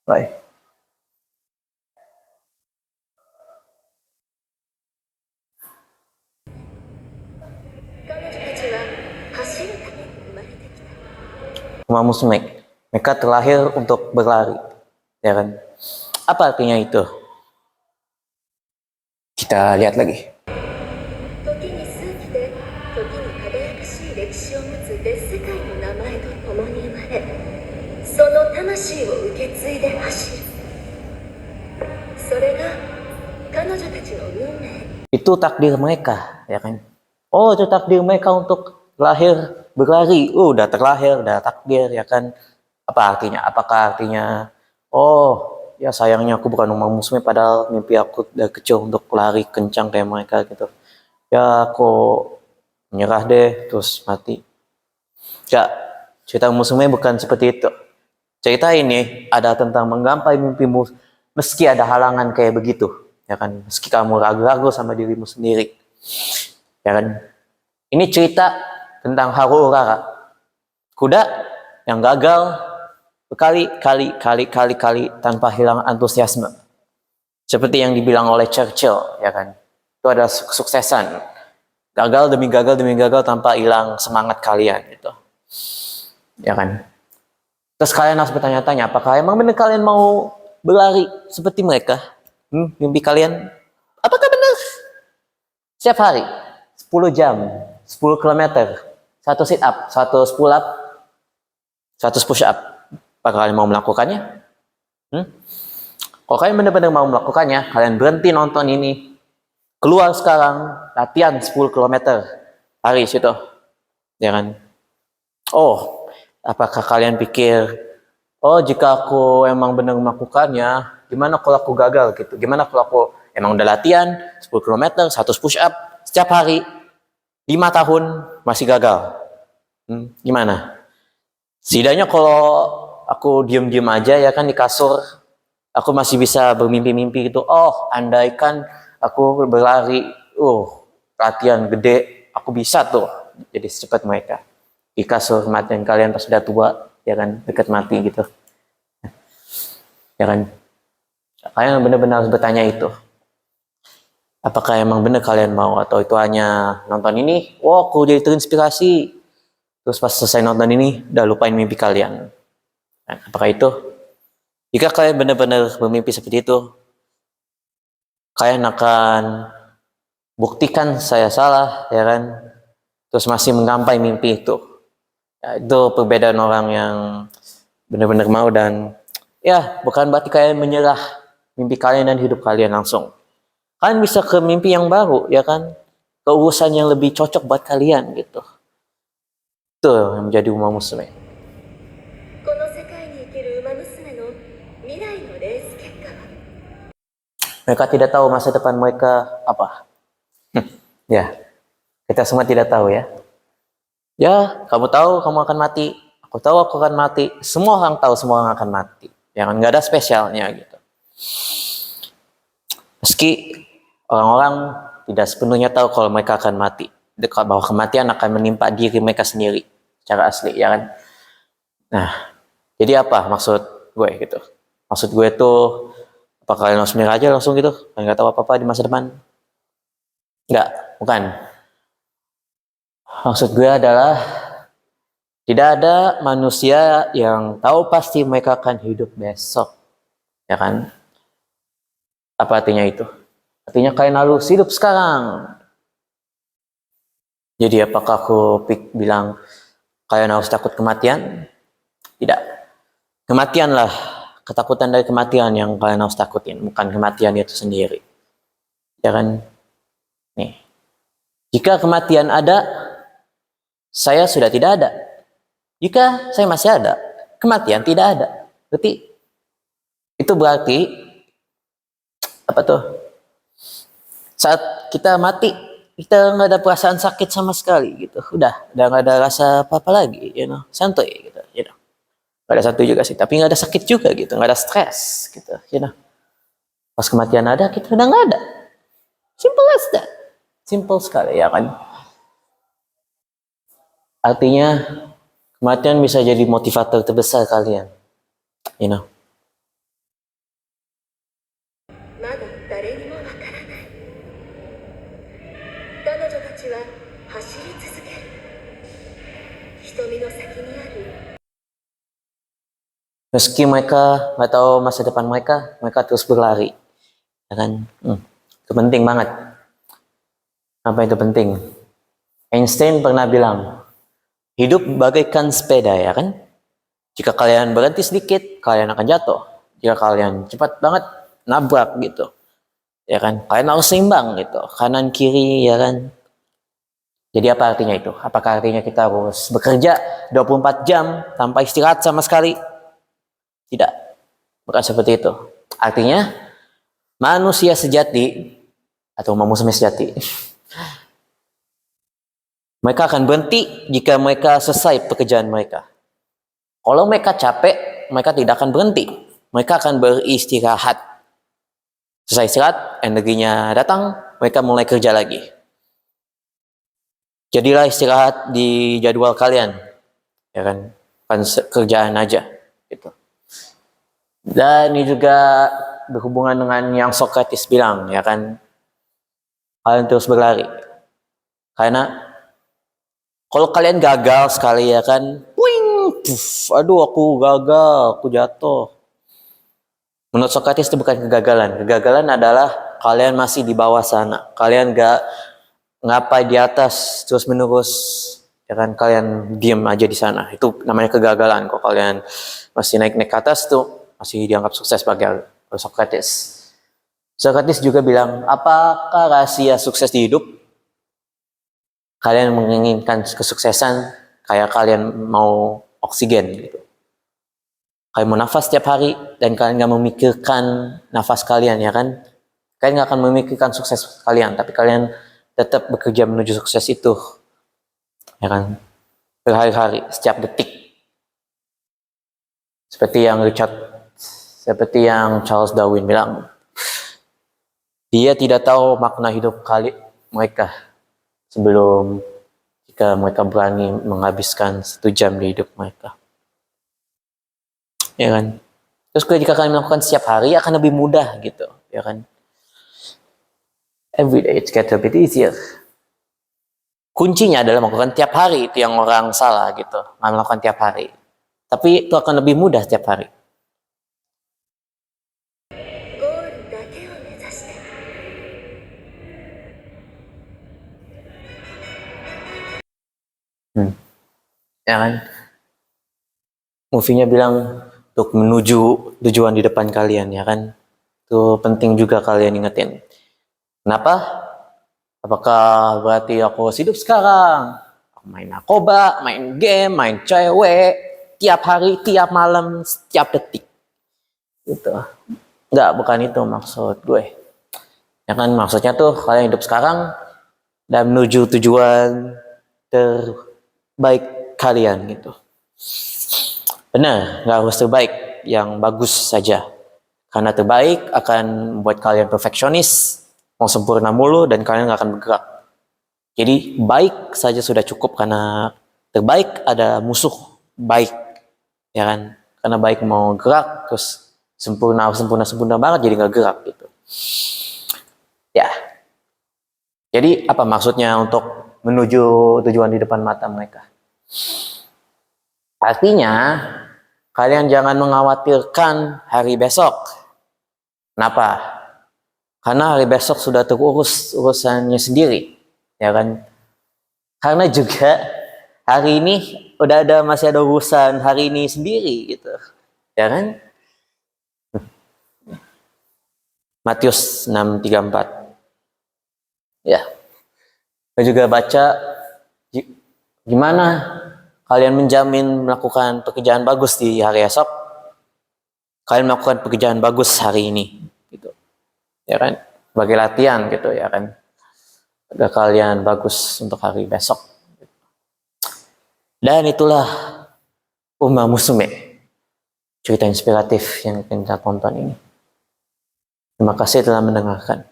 Baik. Uma Musume, mereka terlahir untuk berlari, ya kan? Apa artinya itu? Kita lihat lagi. Itu takdir mereka, ya kan? Oh, itu takdir mereka untuk lahir berlari. Udah terlahir, udah takdir, ya kan? Apa artinya? Apakah artinya, oh, ya sayangnya aku bukan Uma Musume, padahal mimpi aku dari kecil untuk lari kencang kayak mereka gitu. Ya, aku menyerah deh, terus mati. Ya, cerita Musume bukan seperti itu. Cerita ini ada tentang menggapai mimpimu meski ada halangan kayak begitu, ya kan? Meski kamu ragu-ragu sama dirimu sendiri, ya kan? Ini cerita tentang Haru Urara, kuda yang gagal berkali-kali tanpa hilang antusiasme. Seperti yang dibilang oleh Churchill, ya kan? Itu adalah kesuksesan. Gagal demi gagal tanpa hilang semangat kalian gitu. Ya kan? Terus kalian harus bertanya-tanya, apakah emang benar kalian mau berlari seperti mereka? Mimpi kalian? Apakah benar? Setiap hari, 10 jam, 10 kilometer, 1 sit up, 1 pull up, 100 push up. Apakah kalian mau melakukannya? Kalau kalian benar-benar mau melakukannya, kalian berhenti nonton ini. Keluar sekarang, latihan 10 kilometer hari situ. Ya kan? Oh, apakah kalian pikir, oh jika aku emang benar melakukannya, gimana kalau aku gagal gitu? Gimana kalau aku emang udah latihan 10 km, 100 push up setiap hari, 5 tahun masih gagal? Gimana? Setidaknya kalau aku diem-diem aja ya kan di kasur, aku masih bisa bermimpi-mimpi gitu. Oh, andaikan aku berlari, latihan gede, aku bisa tuh jadi secepat mereka. Di kasur kematian kalian pas sudah tua, ya kan, dekat mati gitu. Ya kan? Kalian benar-benar harus bertanya itu. Apakah emang benar kalian mau atau itu hanya nonton ini? Wow, aku jadi terinspirasi. Terus pas selesai nonton ini, udah lupain mimpi kalian. Nah, apakah itu? Jika kalian benar-benar bermimpi seperti itu, kalian akan buktikan saya salah, ya kan? Terus masih menggapai mimpi itu. Ya, itu perbedaan orang yang benar-benar mau dan ya bukan berarti kalian menyerah mimpi kalian dan hidup kalian langsung. Kalian bisa ke mimpi yang baru, ya kan? Ke urusan yang lebih cocok buat kalian gitu. Itu yang menjadi Uma Musume. Mereka tidak tahu masa depan mereka apa. Ya, kita semua tidak tahu ya. Ya, kamu tahu kamu akan mati. Aku tahu aku akan mati. Semua orang tahu semua orang akan mati. Yang nggak ada spesialnya gitu. Meski orang-orang tidak sepenuhnya tahu kalau mereka akan mati. Bahwa kematian akan menimpa diri mereka sendiri secara asli, ya kan? Nah, jadi apa maksud gue gitu? Maksud gue tuh, apa kalian harus menyerah aja langsung gitu? Kalian nggak tahu apa-apa di masa depan? Nggak, bukan. Maksud gue adalah, tidak ada manusia yang tahu pasti mereka akan hidup besok. Ya kan? Apa artinya itu? Artinya kalian harus hidup sekarang. Jadi apakah aku bilang kalian harus takut kematian? Tidak. Kematianlah, ketakutan dari kematian yang kalian harus takutin, bukan kematian itu sendiri. Ya kan? Nih. Jika kematian ada, saya sudah tidak ada. Jika saya masih ada, kematian tidak ada. Itu berarti apa tuh? Saat kita mati, kita nggak ada perasaan sakit sama sekali gitu. Udah nggak ada rasa apa-apa lagi, santuy gitu, Nggak ada santuy juga sih, tapi nggak ada sakit juga gitu, nggak ada stres gitu, Pas kematian ada, kita udah nggak ada. Simple as that. Simple sekali, ya kan? Artinya, kematian bisa jadi motivator terbesar kalian. Meski mereka nggak tahu masa depan mereka terus berlari, ya kan? Itu penting banget. Apa itu penting? Einstein pernah bilang, hidup bagaikan sepeda, ya kan? Jika kalian berhenti sedikit, kalian akan jatuh. Jika kalian cepat banget, nabrak gitu, ya kan? Kalian harus seimbang gitu, kanan kiri, ya kan? Jadi apa artinya itu? Apakah artinya kita harus bekerja 24 jam tanpa istirahat sama sekali? Tidak, bukan seperti itu. Artinya manusia sejati atau manusia sejati, mereka akan berhenti jika mereka selesai pekerjaan mereka. Kalau mereka capek, mereka tidak akan berhenti. Mereka akan beristirahat. Selesai istirahat, energinya datang, mereka mulai kerja lagi. Jadilah istirahat di jadwal kalian, ya kan? Bukan kerjaan aja, gitu. Dan ini juga berhubungan dengan yang Socrates bilang, ya kan? Kalian terus berlari. Karena kalau kalian gagal sekali, ya kan? Puing, puff, aduh aku gagal, aku jatuh. Menurut Socrates itu bukan kegagalan. Kegagalan adalah kalian masih di bawah sana. Kalian gak ngapai di atas terus menerus, ya kan? Kalian diam aja di sana. Itu namanya kegagalan. Kalau kalian masih naik-naik ke atas tuh masih dianggap sukses bagi Socrates. Socrates juga bilang, apakah rahasia sukses di hidup? Kalian menginginkan kesuksesan kayak kalian mau oksigen gitu. Kalian mau nafas setiap hari dan kalian gak memikirkan nafas kalian, ya kan? Kalian gak akan memikirkan sukses kalian, tapi kalian tetap bekerja menuju sukses itu, ya kan? Berhari-hari, setiap detik. Seperti yang Charles Darwin bilang, dia tidak tahu makna hidup mereka sebelum jika mereka berani menghabiskan 1 jam di hidup mereka, ya kan? Terus jika kalian melakukan setiap hari akan lebih mudah gitu, ya kan? Every day it gets a bit easier. Kuncinya adalah melakukan tiap hari, itu yang orang salah gitu, nggak melakukan tiap hari. Tapi itu akan lebih mudah setiap hari. Ya kan? Movie-nya bilang untuk menuju tujuan di depan kalian, ya kan? Itu penting juga kalian ingetin. Kenapa? Apakah berarti aku harus hidup sekarang? Aku main narkoba, main game, main cewek, tiap hari, tiap malam, setiap detik. Gitu. Enggak, bukan itu maksud gue. Ya kan, maksudnya tuh kalian hidup sekarang dan menuju tujuan terbaik kalian gitu. Benar, nggak harus terbaik, yang bagus saja. Karena terbaik akan membuat kalian perfeksionis, mau sempurna mulu, dan kalian nggak akan bergerak. Jadi baik saja sudah cukup, karena terbaik ada musuh baik, ya kan? Karena baik mau gerak, terus sempurna banget, jadi nggak gerak gitu. Ya. Jadi apa maksudnya untuk menuju tujuan di depan mata mereka? Artinya kalian jangan mengkhawatirkan hari besok. Kenapa? Karena hari besok sudah terurus urusannya sendiri, ya kan? Karena juga hari ini masih ada urusan hari ini sendiri gitu, ya kan? Matius 6:34. Ya. Saya juga baca, gimana kalian menjamin melakukan pekerjaan bagus di hari esok? Kalian melakukan pekerjaan bagus hari ini, gitu, ya kan? Sebagai latihan, gitu, ya kan? Agar kalian bagus untuk hari besok. Dan itulah Uma Musume, cerita inspiratif yang kita tonton ini. Terima kasih telah mendengarkan.